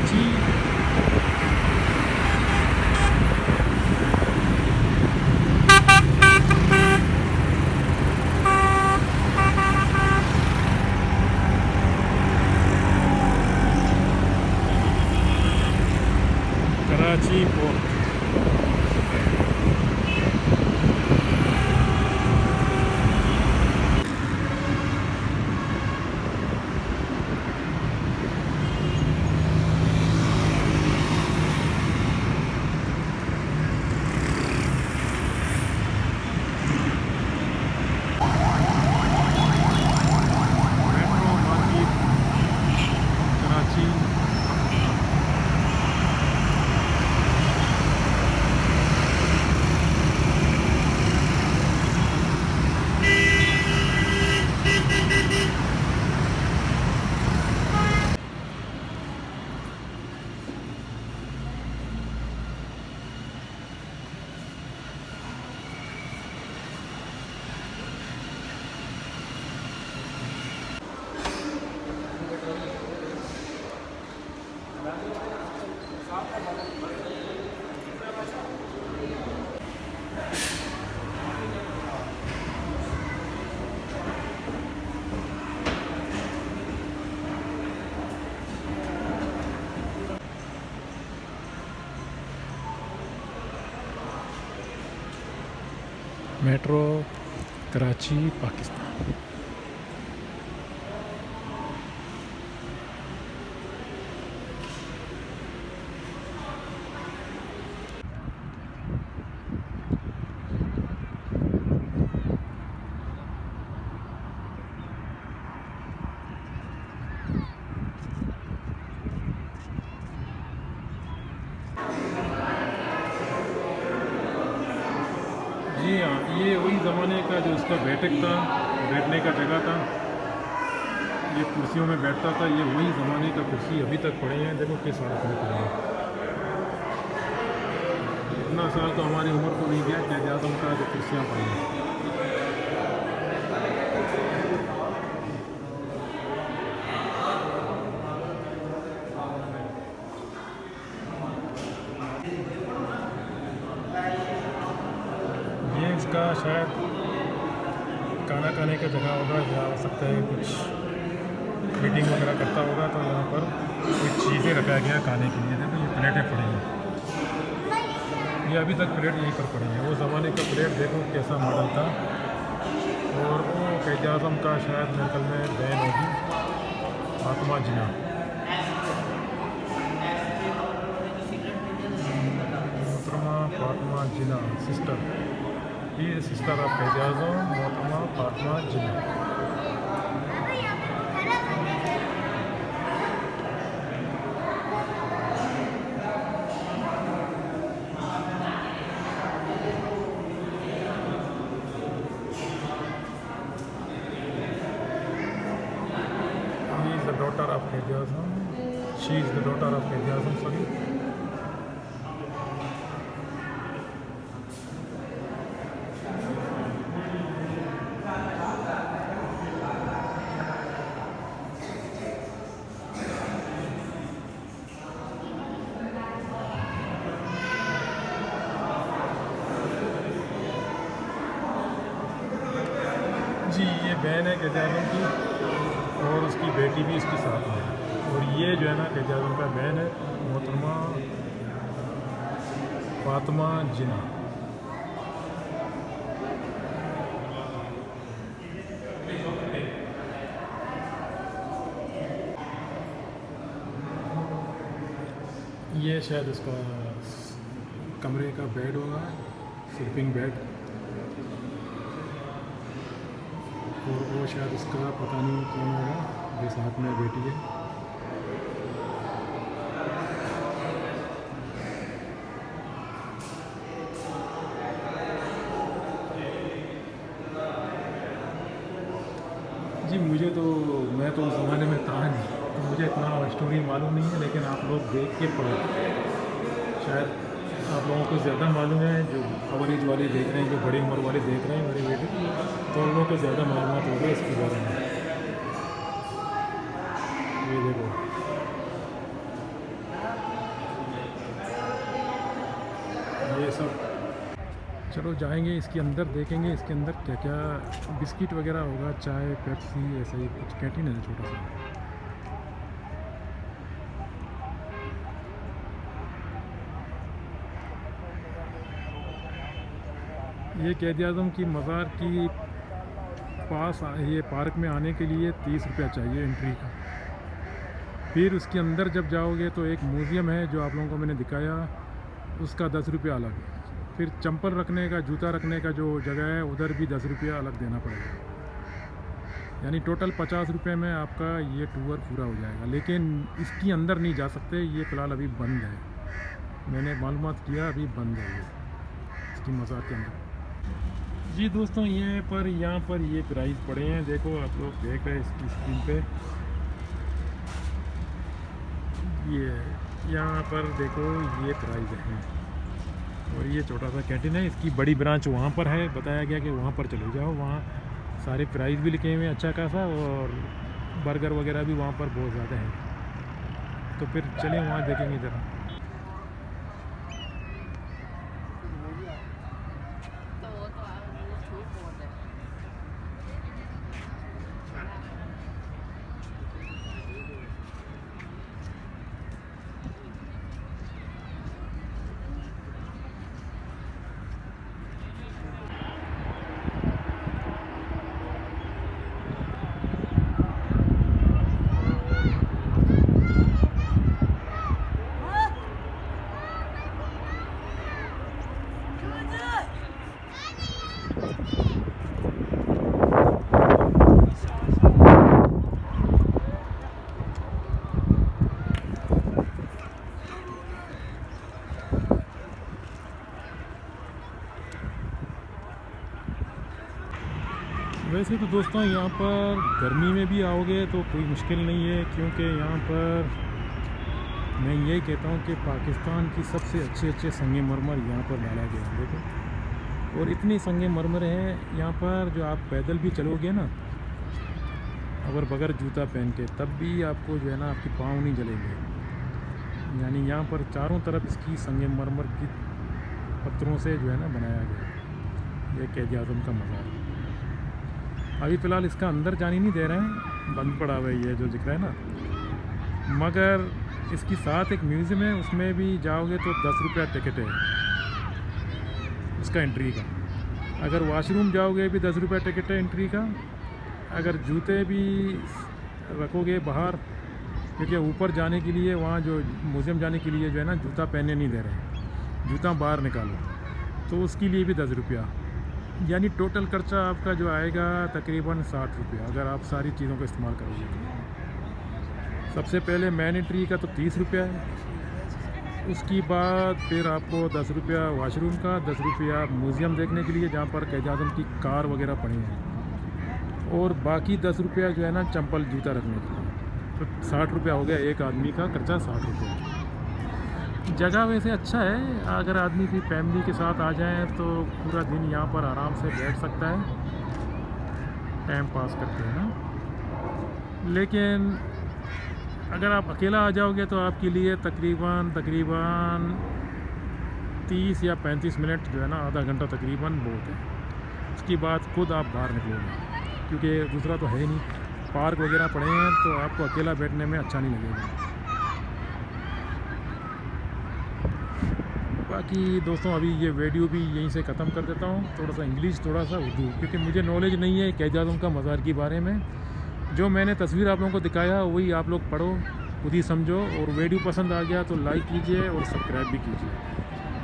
Karachi. Karachi port. Metro market Karachi. Metro Karachi Pakistan. जी हाँ, ये वही ज़माने का जो उसका बैठक था, बैठने का जगह था। ये कुर्सियों में बैठता था, ये वही ज़माने का कुर्सी अभी तक पड़े हैं। देखो किस हालत में पड़े हैं। इतना साल तो हमारी उम्र को नहीं गया कि आज़म का जो कुर्सियाँ पड़ी हैं। ये इसका शायद खाना खाने का जगह होगा, या हो सकता है कुछ मीटिंग वगैरह करता होगा, तो यहाँ पर कुछ चीज़ें रखा गया खाने के लिए। देखो ये प्लेटें पड़ी हैं, ये अभी तक प्लेट यहीं पर पड़ी हैं। वो ज़माने का प्लेट देखो कैसा मॉडल था। और वो क़ायद आज़म का शायद मेरे ख्याल में बहन होगी, फातिमा जिन्ना। मोहतरमा फातिमा जिन्ना सिस्टर, ये सिस्टर ऑफ क़ायद आज़म मोहतरमा फातिमा जिन्ना। The daughter of क़ायद Azam, she is the daughter of क़ायद Azam, sorry। जी ये बहन है क़ायद आज़म की, और उसकी बेटी भी इसके साथ है। और ये जो है ना क़ायद आज़म का बहन है, मोहतरमा फातिमा जिन्ना। ये शायद उसका कमरे का बेड होगा, स्लीपिंग बेड। और वो शायद उसका पता नहीं कौन होगा जो साथ में बेटी है। जी मुझे तो, मैं तो उस ज़माने में था नहीं, तो मुझे इतना स्टोरी मालूम नहीं है। लेकिन आप लोग देख के पढ़ो, शायद आप लोगों को ज़्यादा मालूम है। जो कवरेज वाले देख रहे हैं, जो बड़ी उम्र वाले देख रहे हैं मेरे बेटे, तो उन लोगों को ज़्यादा मालूमात होगा इसके बारे में। ये देखो चलो जाएंगे इसके अंदर, देखेंगे इसके अंदर क्या क्या बिस्किट वगैरह होगा, चाय पेप्सी ऐसा ही कुछ कैंटीन है छोटा सा। ये कैद आज़म की मज़ार की पास ये पार्क में आने के लिए 30 रुपया चाहिए एंट्री का। फिर उसके अंदर जब जाओगे तो एक म्यूज़ियम है जो आप लोगों को मैंने दिखाया, उसका 10 रुपया अलग। फिर चंपल रखने का, जूता रखने का जो जगह है उधर भी 10 रुपया अलग देना पड़ेगा। यानी टोटल 50 रुपये में आपका ये टूर पूरा हो जाएगा। लेकिन इसकी अंदर नहीं जा सकते, ये फ़िलहाल अभी बंद है। मैंने मालूमात किया, अभी बंद है ये इसकी मज़ार के अंदर। जी दोस्तों, यहाँ पर ये प्राइस पड़े हैं, देखो आप लोग देख रहे हैं इसकी स्क्रीन पे। ये यहाँ पर देखो ये प्राइस है, और ये छोटा सा कैंटीन है। इसकी बड़ी ब्रांच वहाँ पर है, बताया गया कि वहाँ पर चले जाओ, वहाँ सारे प्राइस भी लिखे हुए हैं अच्छा खासा, और बर्गर वगैरह भी वहाँ पर बहुत ज़्यादा है। तो फिर चलें वहाँ देखेंगे ज़रा। वैसे तो दोस्तों यहाँ पर गर्मी में भी आओगे तो कोई मुश्किल नहीं है, क्योंकि यहाँ पर मैं यही कहता हूँ कि पाकिस्तान की सबसे अच्छे संगे मरमर यहाँ पर डाला गया है। देखो, और इतनी संगे मरमर हैं यहाँ पर, जो आप पैदल भी चलोगे ना, अगर बगैर जूता पहन के, तब भी आपको जो है ना आपकी पाँव नहीं जलेंगे। यानी यहाँ पर चारों तरफ इसकी संगे मरमर की पत्थरों से जो है ना बनाया गया। ये कैद आज़म का मज़ार। अभी फ़िलहाल इसका अंदर जाने नहीं दे रहे हैं, बंद पड़ा हुआ है ये जो दिख रहा है ना। मगर इसके साथ एक म्यूज़ियम है, उसमें भी जाओगे तो 10 रुपया टिकट है उसका एंट्री का। अगर वॉशरूम जाओगे भी 10 रुपया टिकट है एंट्री का। अगर जूते भी रखोगे बाहर, क्योंकि ऊपर जाने के लिए वहाँ जो म्यूज़ियम जाने के लिए जो है ना जूता पहनने नहीं दे रहे, जूता बाहर निकालो, तो उसके लिए भी 10 रुपया। यानी टोटल खर्चा आपका जो आएगा तकरीबन 60 रुपया, अगर आप सारी चीज़ों का इस्तेमाल करोगे तो। सबसे पहले मेन एंट्री का तो 30 रुपया है, उसके बाद फिर आपको 10 रुपया वॉशरूम का, 10 रुपया म्यूज़ियम देखने के लिए जहाँ पर कैद आज़म की कार वगैरह पड़ी हैं, और बाकी 10 रुपया जो है ना चंपल जूता रखने के लिए। तो 60 रुपया हो गया एक आदमी का खर्चा, 60 रुपया। जगह वैसे अच्छा है, अगर आदमी की फैमिली के साथ आ जाए तो पूरा दिन यहाँ पर आराम से बैठ सकता है, टाइम पास करते हैं ना। लेकिन अगर आप अकेला आ जाओगे तो आपके लिए तकरीबन 30 या 35 मिनट जो है ना, आधा घंटा तकरीबन बहुत है। उसके बाद खुद आप बाहर निकलोगे, क्योंकि दूसरा तो है नहीं, पार्क वगैरह पड़े हैं, तो आपको अकेला बैठने में अच्छा नहीं लगेगा। बाकी दोस्तों, अभी ये वीडियो भी यहीं से ख़त्म कर देता हूँ। थोड़ा सा इंग्लिश, थोड़ा सा उर्दू, क्योंकि मुझे नॉलेज नहीं है कैद आज़म का मज़ार के बारे में। जो मैंने तस्वीर आप लोगों को दिखाया वही आप लोग पढ़ो, खुद ही समझो। और वीडियो पसंद आ गया तो लाइक कीजिए और सब्सक्राइब भी कीजिए।